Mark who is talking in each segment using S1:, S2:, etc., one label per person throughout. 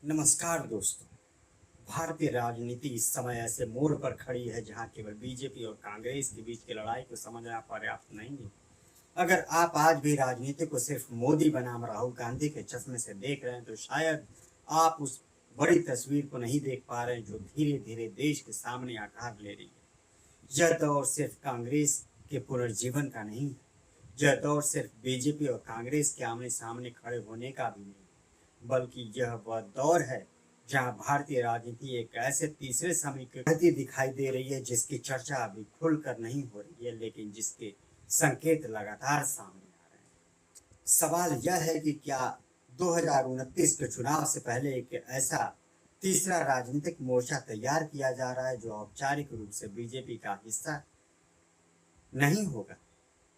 S1: नमस्कार दोस्तों। भारतीय राजनीति इस समय ऐसे मोड़ पर खड़ी है जहां केवल बीजेपी और कांग्रेस के बीच की लड़ाई को समझना पर्याप्त नहीं है। अगर आप आज भी राजनीति को सिर्फ मोदी बनाम राहुल गांधी के चश्मे से देख रहे हैं तो शायद आप उस बड़ी तस्वीर को नहीं देख पा रहे हैं जो धीरे धीरे देश के सामने आकार ले रही है। यह दौर सिर्फ कांग्रेस के पुनर्जीवन का नहीं है। यह दौर सिर्फ बीजेपी और कांग्रेस के आमने सामने खड़े होने का भी नहीं, बल्कि यह वह दौर है जहां भारतीय राजनीति एक ऐसे तीसरे समय की गति दिखाई दे रही है जिसकी चर्चा अभी खुलकर नहीं हो रही है, लेकिन जिसके संकेत लगातार सामने आ रहे हैं। सवाल यह है कि क्या 2029 के चुनाव से पहले एक ऐसा तीसरा राजनीतिक मोर्चा तैयार किया जा रहा है जो औपचारिक रूप से बीजेपी का हिस्सा नहीं होगा,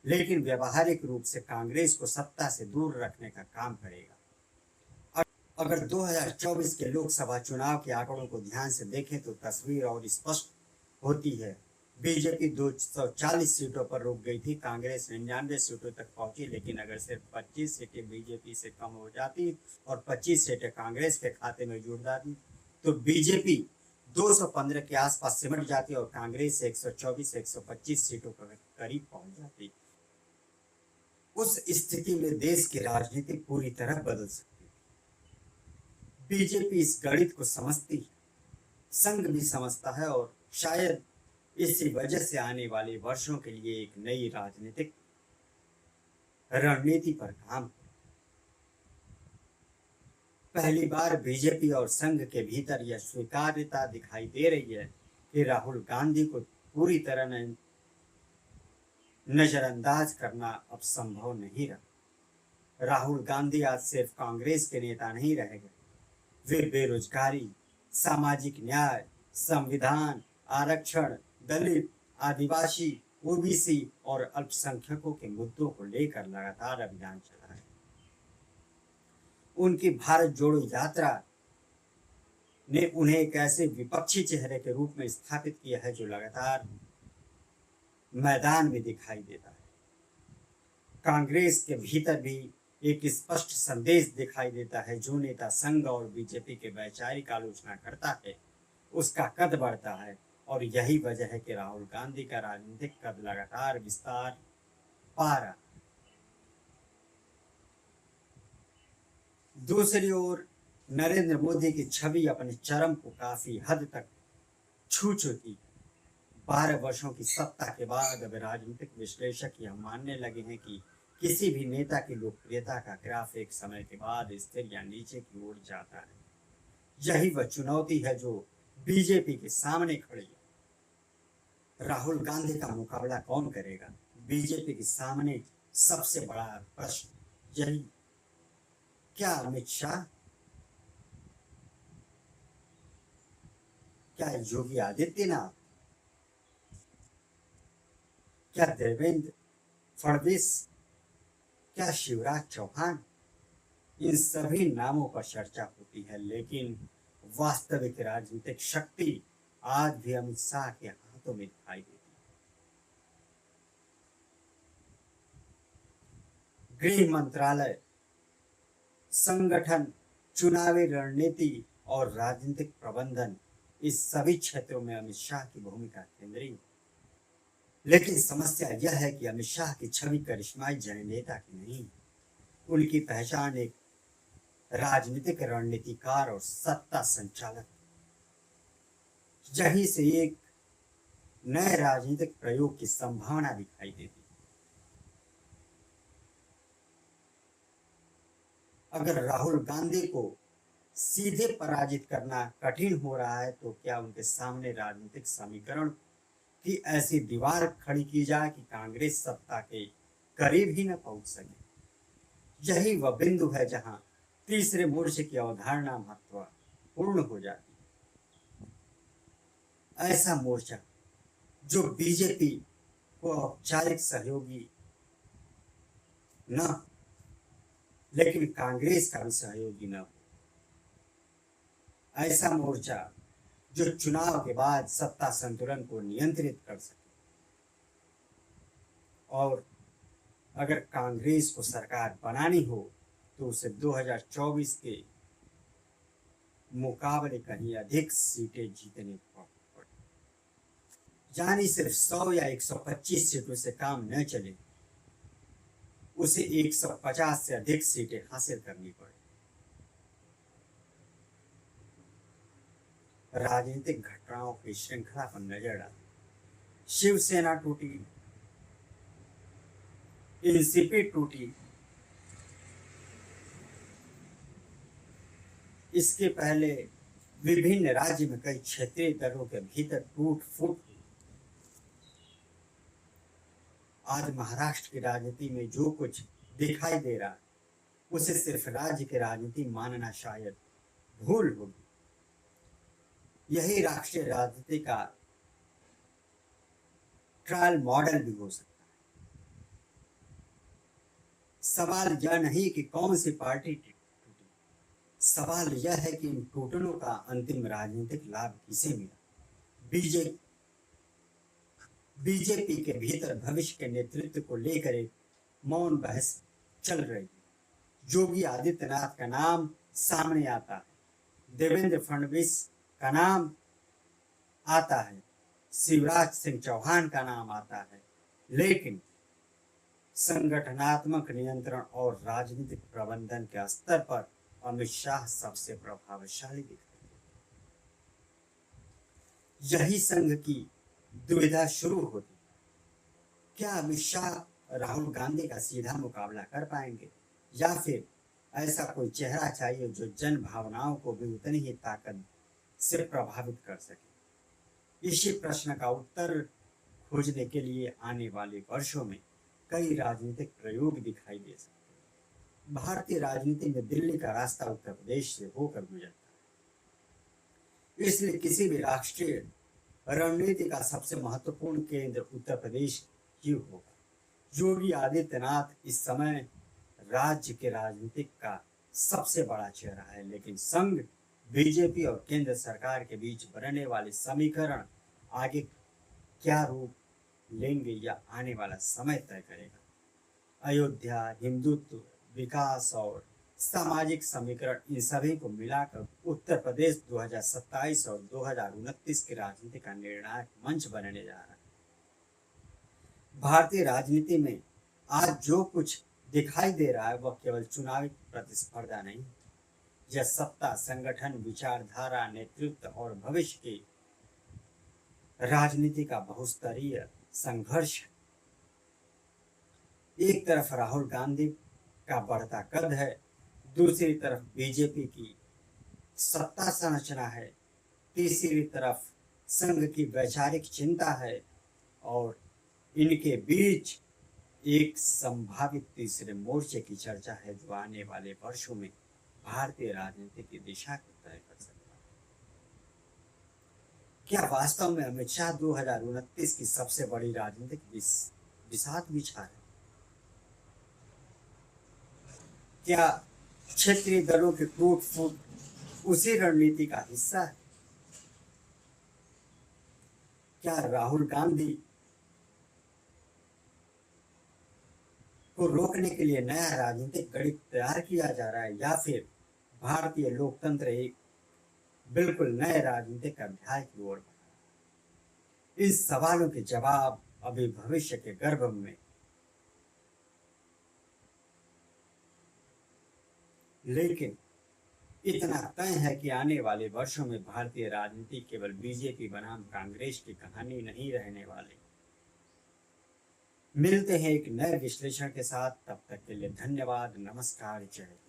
S1: लेकिन व्यवहारिक रूप से कांग्रेस को सत्ता से दूर रखने का काम करेगा। अगर 2024 के लोकसभा चुनाव के आंकड़ों को ध्यान से देखें तो तस्वीर और स्पष्ट होती है। बीजेपी 240 सीटों पर रुक गई थी, कांग्रेस 99 सीटों तक पहुंची, लेकिन अगर सिर्फ 25 सीटें बीजेपी से कम हो जाती और 25 सीटें कांग्रेस के खाते में जुड़ जाती तो बीजेपी 215 के आसपास सिमट जाती और कांग्रेस 124-125 सीटों के करीब पहुंच जाती। उस स्थिति में देश की राजनीति पूरी तरह बदल सकती। बीजेपी इस गणित को समझती है, संघ भी समझता है और शायद इसी वजह से आने वाले वर्षों के लिए एक नई राजनीतिक रणनीति पर काम करे। पहली बार बीजेपी और संघ के भीतर यह स्वीकार्यता दिखाई दे रही है कि राहुल गांधी को पूरी तरह नजरअंदाज करना अब संभव नहीं रहा। राहुल गांधी आज सिर्फ कांग्रेस के नेता नहीं रह गए, वे बेरोजगारी, सामाजिक न्याय, संविधान, आरक्षण, दलित, आदिवासी, ओबीसी और अल्पसंख्यकों के मुद्दों को लेकर लगातार अभियान चला रहे हैं। उनकी भारत जोड़ो यात्रा ने उन्हें एक ऐसे विपक्षी चेहरे के रूप में स्थापित किया है जो लगातार मैदान में दिखाई देता है। कांग्रेस के भीतर भी एक स्पष्ट संदेश दिखाई देता है। जो नेता संघ और बीजेपी के वैचारिक आलोचना करता है उसका कद बढ़ता है, और यही वजह है कि राहुल गांधी का राजनीतिक कद लगातार विस्तार पा रहा है। दूसरी ओर नरेंद्र मोदी की छवि अपने चरम को काफी हद तक छू चुकी है। 12 वर्षों की सत्ता के बाद अब राजनीतिक विश्लेषक यह मानने लगे हैं कि किसी भी नेता की लोकप्रियता का ग्राफ एक समय के बाद स्थिर या नीचे की ओर जाता है। यही वह चुनौती है जो बीजेपी के सामने खड़ी है। राहुल गांधी का मुकाबला कौन करेगा? बीजेपी के सामने सबसे बड़ा प्रश्न यही। क्या अमित शाह, क्या योगी आदित्यनाथ, क्या देवेंद्र फडणवीस, क्या शिवराज चौहान? इन सभी नामों पर चर्चा होती है, लेकिन वास्तविक राजनीतिक शक्ति आज भी अमित शाह के हाथों में दिखाई देती है। गृह मंत्रालय, संगठन, चुनावी रणनीति और राजनीतिक प्रबंधन, इस सभी क्षेत्रों में अमित शाह की भूमिका केंद्रीय है। लेकिन समस्या यह है कि अमित शाह की छवि करिश्माई जननेता की नहीं, उनकी पहचान एक राजनीतिक रणनीतिकार और सत्ता संचालक, यहीं से एक नए राजनीतिक प्रयोग की संभावना दिखाई देती। अगर राहुल गांधी को सीधे पराजित करना कठिन हो रहा है तो क्या उनके सामने राजनीतिक समीकरण की ऐसी दीवार खड़ी की जाए कि कांग्रेस सत्ता के करीब ही न पहुंच सके। यही वह बिंदु है जहां तीसरे मोर्चे की अवधारणा महत्वपूर्ण हो जाती है। ऐसा मोर्चा जो बीजेपी को औपचारिक सहयोगी न लेकिन कांग्रेस का भी सहयोगी न हो। ऐसा मोर्चा जो चुनाव के बाद सत्ता संतुलन को नियंत्रित कर सके, और अगर कांग्रेस को सरकार बनानी हो तो उसे 2024 के मुकाबले कहीं अधिक सीटें जीतने पड़े। यानी सिर्फ 100 या 125 सीटों से काम न चले, उसे 150 से अधिक सीटें हासिल करनी पड़े। राजनीतिक घटनाओं की श्रृंखला पर नजर डालें। शिवसेना टूटी, एनसीपी टूटी, इसके पहले विभिन्न राज्य में कई क्षेत्रीय दलों के भीतर टूट फूट हुई। आज महाराष्ट्र की राजनीति में जो कुछ दिखाई दे रहा है, उसे सिर्फ राज्य की राजनीति मानना शायद भूल होगी। यही राष्ट्रीय राजनीति का ट्रायल मॉडल भी हो सकता है। सवाल यह नहीं कि कौन सी पार्टी टूटी, सवाल यह है कि इन टूटनों का अंतिम राजनीतिक लाभ किसे मिला। बीजेपी के भीतर भविष्य के नेतृत्व को लेकर एक मौन बहस चल रही है। योगी आदित्यनाथ का नाम सामने आता है, देवेंद्र फडणवीस का नाम आता है, शिवराज सिंह चौहान का नाम आता है, लेकिन संगठनात्मक नियंत्रण और राजनीतिक प्रबंधन के स्तर पर अमित शाह सबसे प्रभावशाली दिखते हैं। यही संघ की दुविधा शुरू होती। क्या अमित शाह राहुल गांधी का सीधा मुकाबला कर पाएंगे, या फिर ऐसा कोई चेहरा चाहिए जो जन भावनाओं को भी उतनी ही ताकत से प्रभावित कर सके। इसी प्रश्न का उत्तर खोजने के लिए आने वाले वर्षों में कई राजनीतिक प्रयोग दिखाई दे सकते हैं। भारतीय राजनीति में दिल्ली का रास्ता उत्तर प्रदेश से होकर गुजरता है, इसलिए किसी भी राष्ट्रीय रणनीति का सबसे महत्वपूर्ण केंद्र उत्तर प्रदेश ही होगा। योगी आदित्यनाथ इस समय राज्य के राजनीतिक का सबसे बड़ा चेहरा है, लेकिन संघ, बीजेपी और केंद्र सरकार के बीच बनने वाले समीकरण आगे क्या रूप लेंगे, या आने वाला समय तय करेगा। अयोध्या, हिंदुत्व, विकास और सामाजिक समीकरण, इन सभी को मिलाकर उत्तर प्रदेश 2027 और 2029 की राजनीति का निर्णायक मंच बनने जा रहा है। भारतीय राजनीति में आज जो कुछ दिखाई दे रहा है वह केवल चुनावी प्रतिस्पर्धा नहीं, यह सत्ता, संगठन, विचारधारा, नेतृत्व और भविष्य की राजनीति का बहुस्तरीय संघर्ष है। एक तरफ राहुल गांधी का बढ़ता कद है, दूसरी तरफ बीजेपी की सत्ता संरचना है, तीसरी तरफ संघ की वैचारिक चिंता है, और इनके बीच एक संभावित तीसरे मोर्चे की चर्चा है जो आने वाले वर्षों में भारतीय राजनीति की दिशा को तय कर सकता है। क्या वास्तव में अमित शाह 2029 की सबसे बड़ी राजनीतिक बिसात बिछा है? क्या क्षेत्रीय दलों के टूट फूट उसी रणनीति का हिस्सा है? क्या राहुल गांधी को रोकने के लिए नया राजनीतिक गणित तैयार किया जा रहा है, या फिर भारतीय लोकतंत्र एक बिल्कुल नए राजनीतिक अध्याय की ओर बढ़ रहा है? इन सवालों के जवाब अभी भविष्य के गर्भ में, लेकिन इतना तय है कि आने वाले वर्षों में भारतीय राजनीति केवल बीजेपी बनाम कांग्रेस की कहानी नहीं रहने वाली। मिलते हैं एक नए विश्लेषण के साथ, तब तक के लिए धन्यवाद, नमस्कार, जय हिंद।